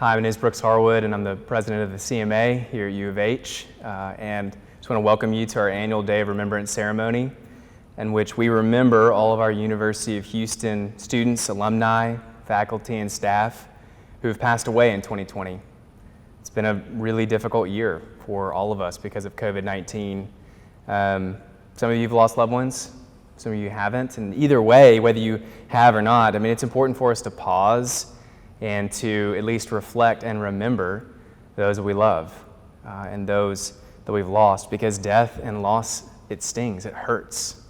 Hi, my name is Brooks Harwood, and I'm the president of the CMA here at U of H. And just want to welcome you to our annual Day of Remembrance ceremony, in which we remember all of our University of Houston students, alumni, faculty, and staff who have passed away in 2020. It's been a really difficult year for all of us because of COVID-19. Some of you have lost loved ones, some of you haven't, and either way, whether you have or not, it's important for us to pause and to at least reflect and remember those that we love and those that we've lost, because death and loss, it stings, it hurts.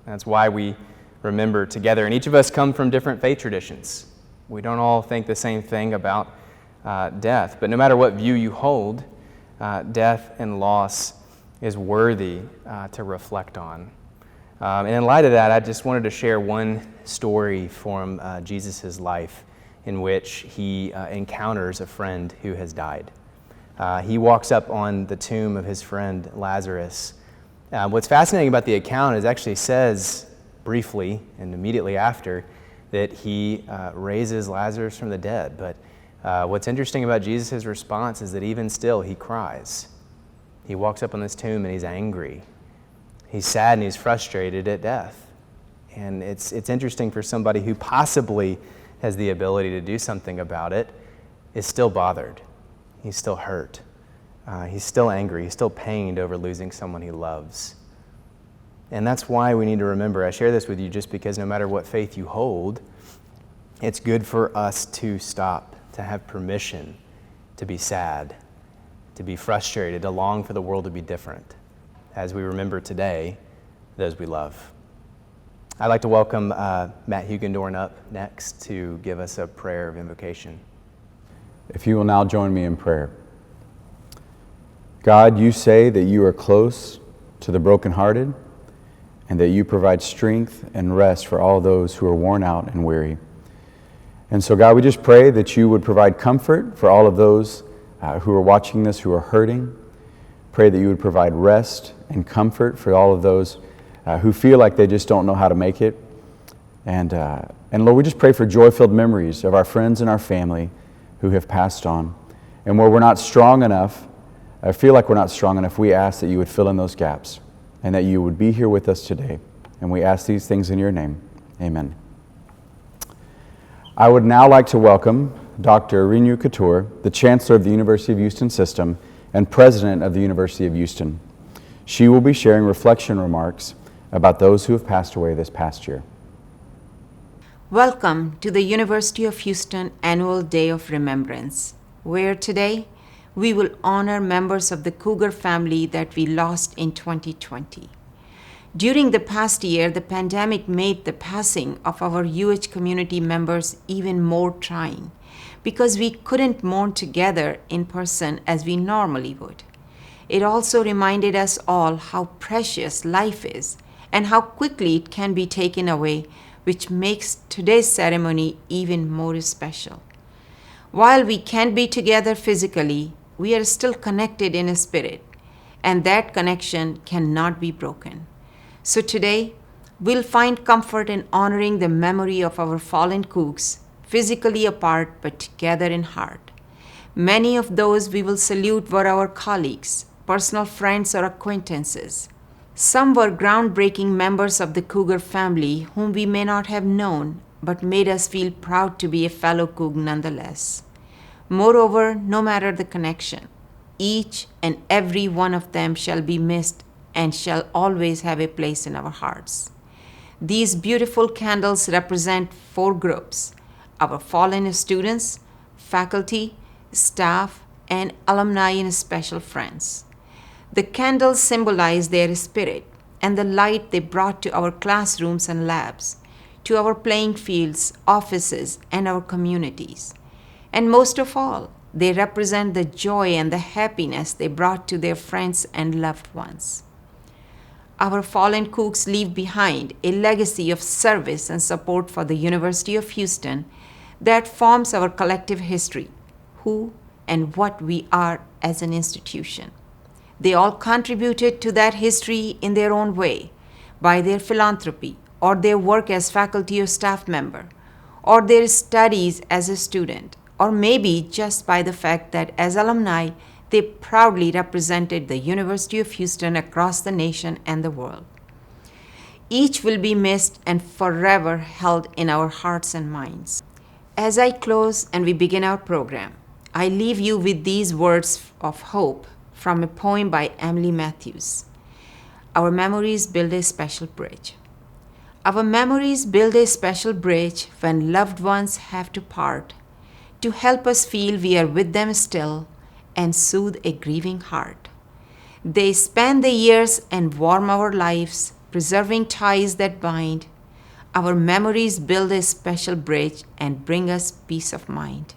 That's why we remember together. And each of us come from different faith traditions. We don't all think the same thing about death, but no matter what view you hold, death and loss is worthy to reflect on. And in light of that, I just wanted to share one story from Jesus' life in which he encounters a friend who has died. He walks up on the tomb of his friend Lazarus. What's fascinating about the account is actually says briefly and immediately after that he raises Lazarus from the dead. But what's interesting about Jesus' response is that even still he cries. He walks up on this tomb and he's angry. He's sad and he's frustrated at death. And it's interesting for somebody who possibly has the ability to do something about it, is still bothered. He's still hurt. He's still angry. He's still pained over losing someone he loves. And that's why we need to remember. I share this with you just because no matter what faith you hold, it's good for us to stop, to have permission to be sad, to be frustrated, to long for the world to be different, as we remember today those we love. I'd like to welcome Matt Hugendorn up next to give us a prayer of invocation. If you will now join me in prayer. God, you say that you are close to the brokenhearted and that you provide strength and rest for all those who are worn out and weary. And so, God, we just pray that you would provide comfort for all of those who are watching this, who are hurting. Pray that you would provide rest and comfort for all of those who feel like they just don't know how to make it. And Lord, we just pray for joy-filled memories of our friends and our family who have passed on. And where we're not strong enough, I feel like we're not strong enough, we ask that you would fill in those gaps and that you would be here with us today. And we ask these things in your name. Amen. I would now like to welcome Dr. Renu Couture, the Chancellor of the University of Houston System and President of the University of Houston. She will be sharing reflection remarks about those who have passed away this past year. Welcome to the University of Houston Annual Day of Remembrance, where today we will honor members of the Cougar family that we lost in 2020. During the past year, the pandemic made the passing of our UH community members even more trying because we couldn't mourn together in person as we normally would. It also reminded us all how precious life is and how quickly it can be taken away, which makes today's ceremony even more special. While we can't be together physically, we are still connected in a spirit, and that connection cannot be broken. So today, we'll find comfort in honoring the memory of our fallen Cougs, physically apart but together in heart. Many of those we will salute were our colleagues, personal friends or acquaintances. Some were groundbreaking members of the Cougar family whom we may not have known, but made us feel proud to be a fellow Coug nonetheless. Moreover, no matter the connection, each and every one of them shall be missed and shall always have a place in our hearts. These beautiful candles represent 4 groups: our fallen students, faculty, staff, and alumni and special friends. The candles symbolize their spirit and the light they brought to our classrooms and labs, to our playing fields, offices, and our communities. And most of all, they represent the joy and the happiness they brought to their friends and loved ones. Our fallen Cougs leave behind a legacy of service and support for the University of Houston that forms our collective history, who and what we are as an institution. They all contributed to that history in their own way, by their philanthropy, or their work as faculty or staff member, or their studies as a student, or maybe just by the fact that as alumni, they proudly represented the University of Houston across the nation and the world. Each will be missed and forever held in our hearts and minds. As I close and we begin our program, I leave you with these words of hope from a poem by Emily Matthews. Our memories build a special bridge. Our memories build a special bridge when loved ones have to part, to help us feel we are with them still and soothe a grieving heart. They span the years and warm our lives, preserving ties that bind. Our memories build a special bridge and bring us peace of mind.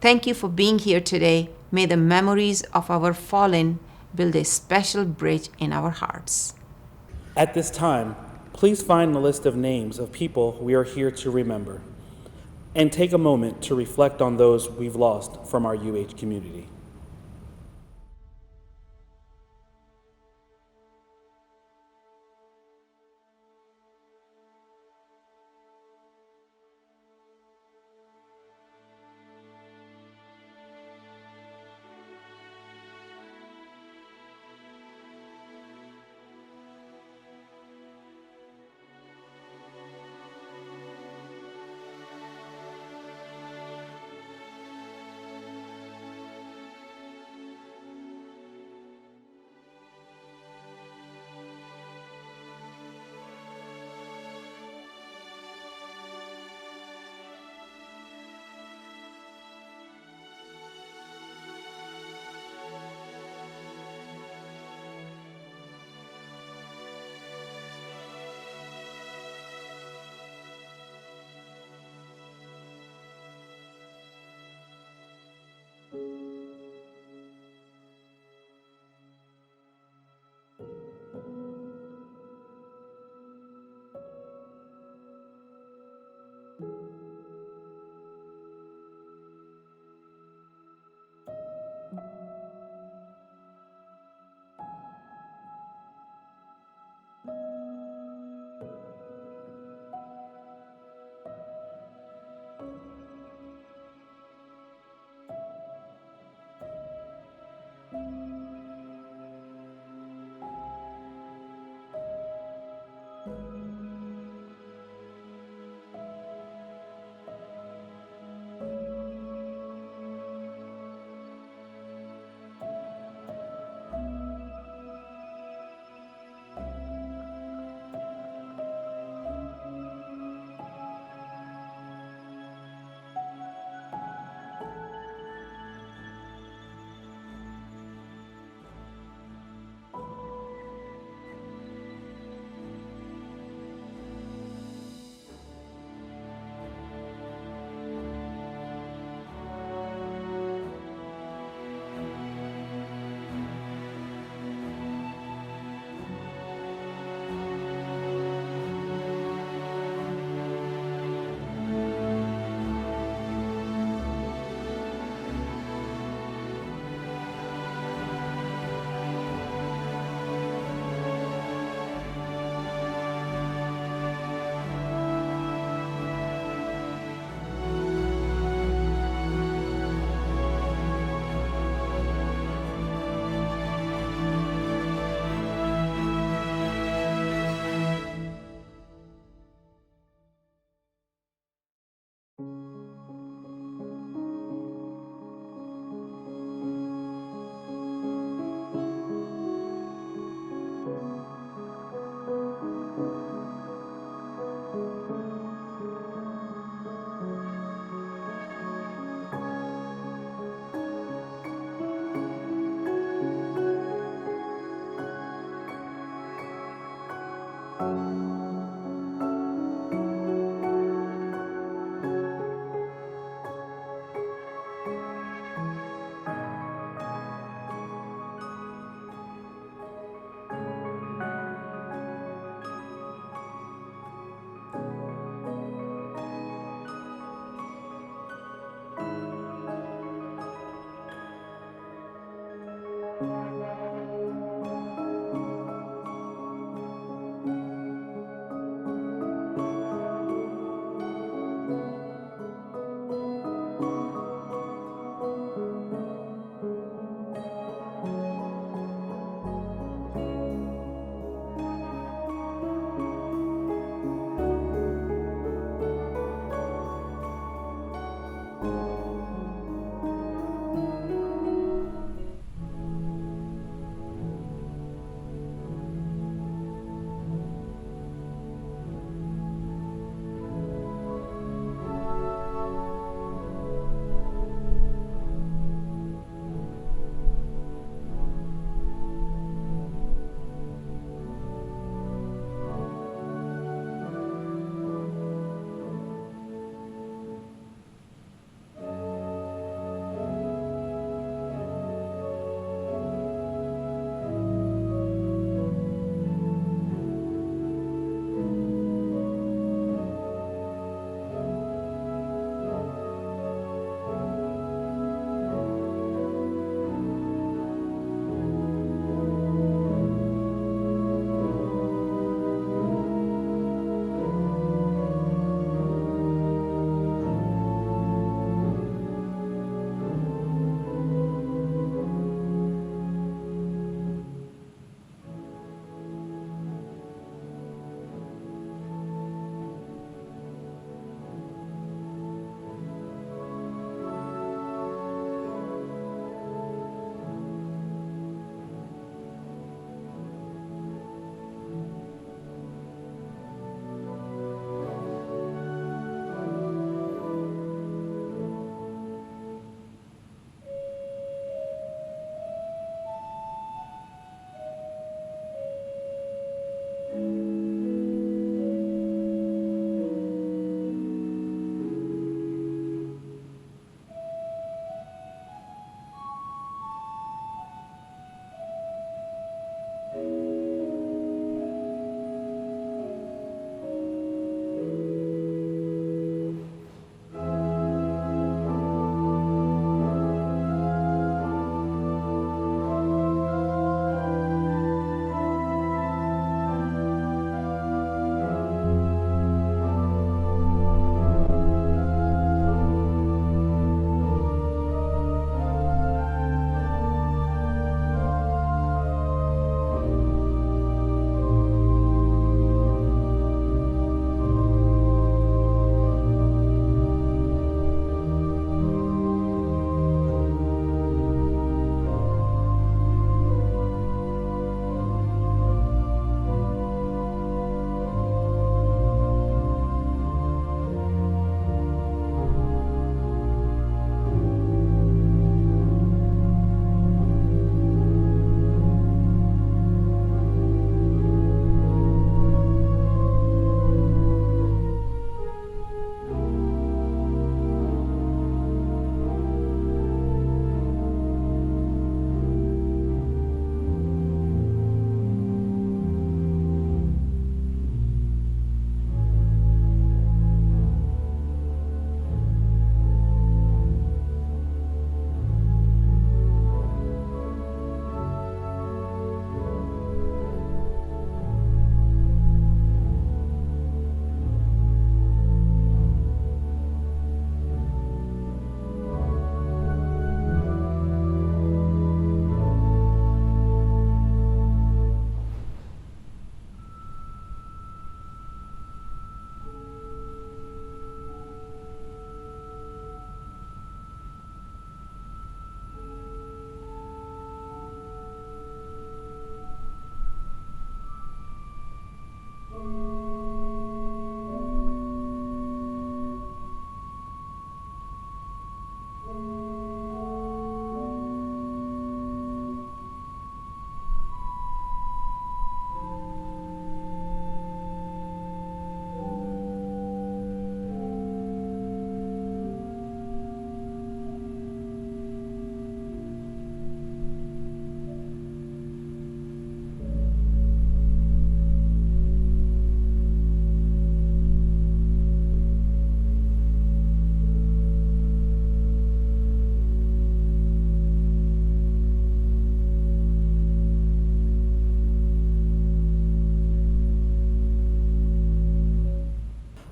Thank you for being here today. May the memories of our fallen build a special bridge in our hearts. At this time, please find the list of names of people we are here to remember, and take a moment to reflect on those we've lost from our UH community.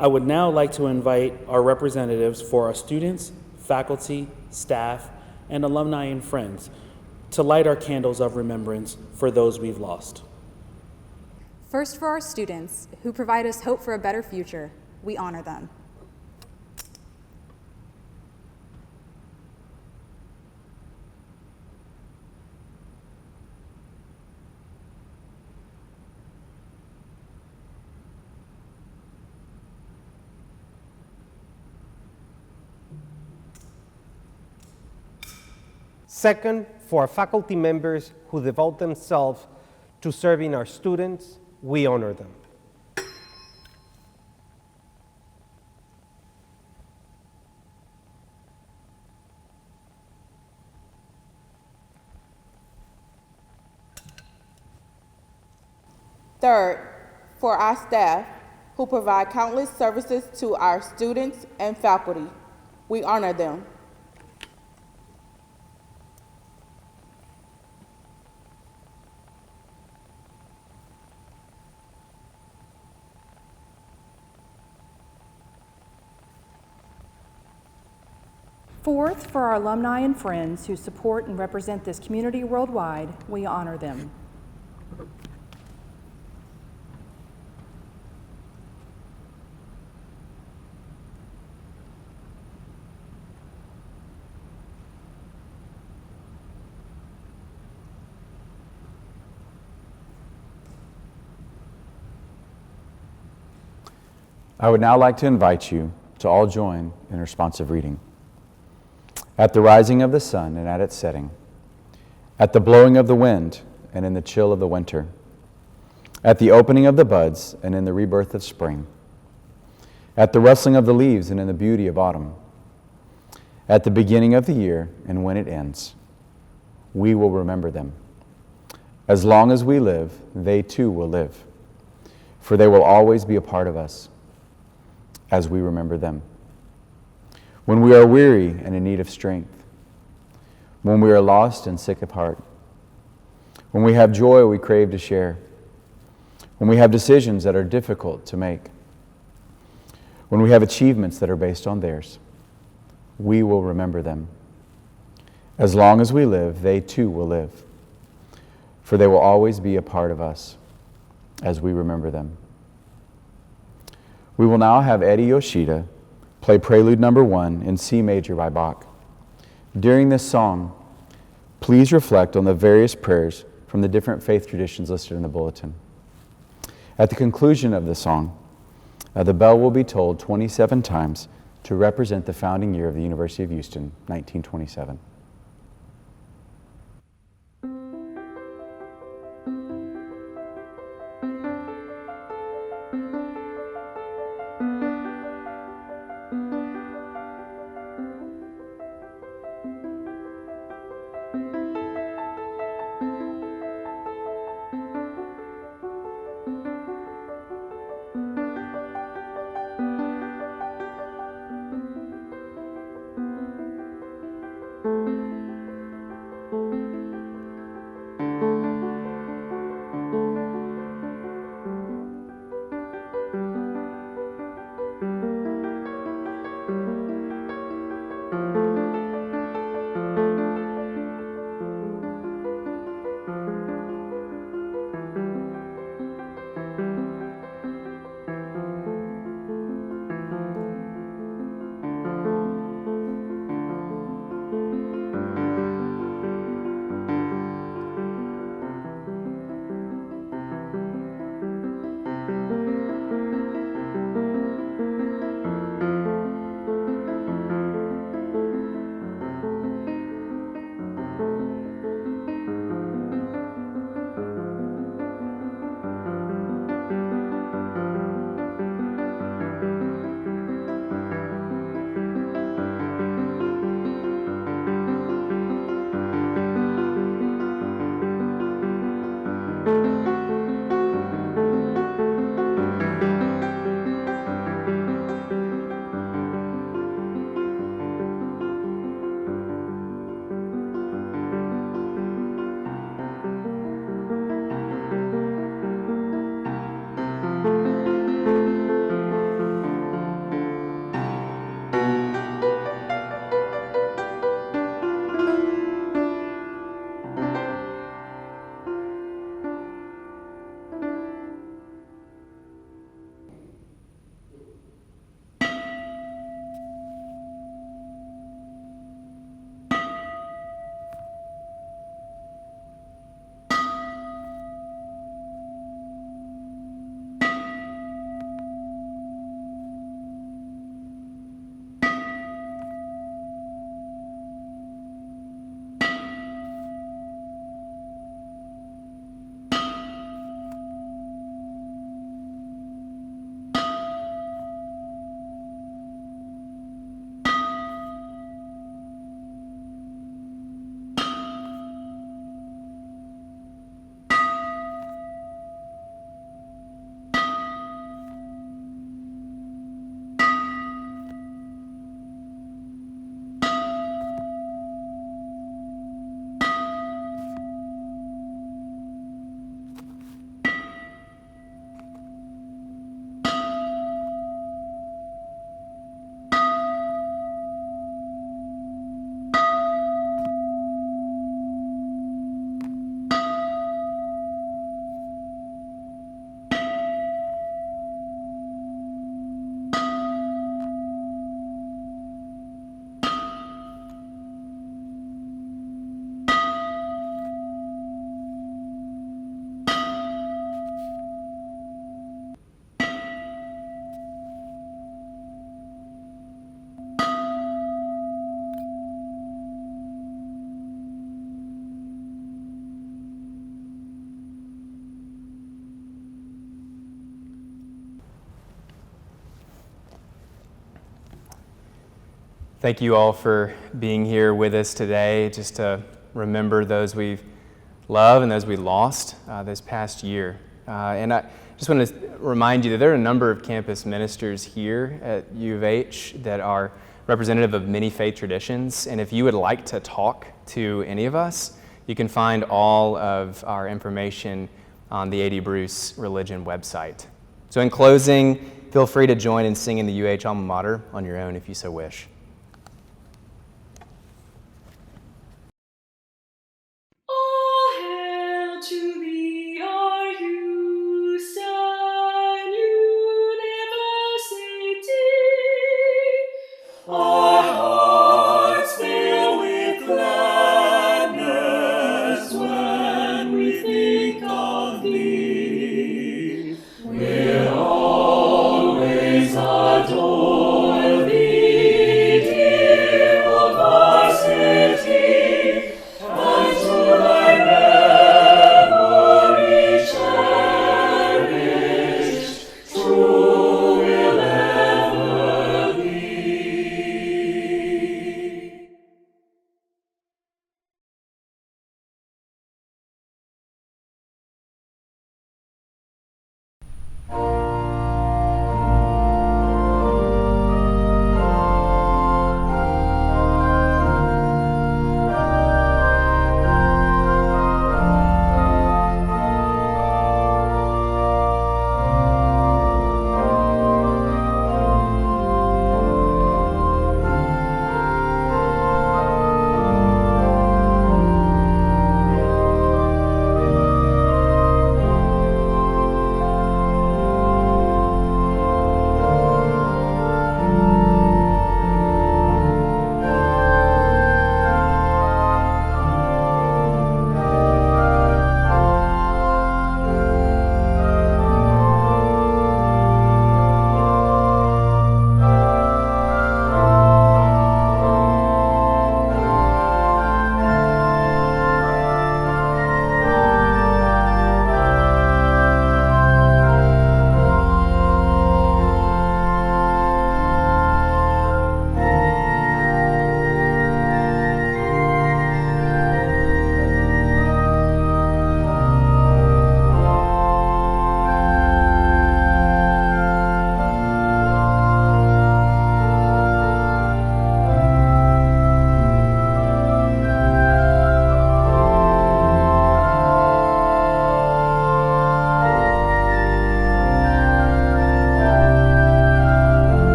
I would now like to invite our representatives for our students, faculty, staff, and alumni and friends to light our candles of remembrance for those we've lost. First, for our students who provide us hope for a better future, we honor them. Second, for our faculty members who devote themselves to serving our students, we honor them. Third, for our staff who provide countless services to our students and faculty, we honor them. Fourth, for our alumni and friends who support and represent this community worldwide, we honor them. I would now like to invite you to all join in responsive reading. At the rising of the sun and at its setting, at the blowing of the wind and in the chill of the winter, at the opening of the buds and in the rebirth of spring, at the rustling of the leaves and in the beauty of autumn, at the beginning of the year and when it ends, we will remember them. As long as we live, they too will live, for they will always be a part of us as we remember them. When we are weary and in need of strength, when we are lost and sick of heart, when we have joy we crave to share, when we have decisions that are difficult to make, when we have achievements that are based on theirs, we will remember them. As long as we live, they too will live, for they will always be a part of us as we remember them. We will now have Eddie Yoshida play Prelude Number 1 in C major by Bach. During this song, please reflect on the various prayers from the different faith traditions listed in the bulletin. At the conclusion of the song, the bell will be tolled 27 times to represent the founding year of the University of Houston, 1927. Thank you all for being here with us today, just to remember those we've loved and those we lost this past year. And I just want to remind you that there are a number of campus ministers here at U of H that are representative of many faith traditions. And if you would like to talk to any of us, you can find all of our information on the A.D. Bruce Religion website. So in closing, feel free to join in singing the UH alma mater on your own if you so wish.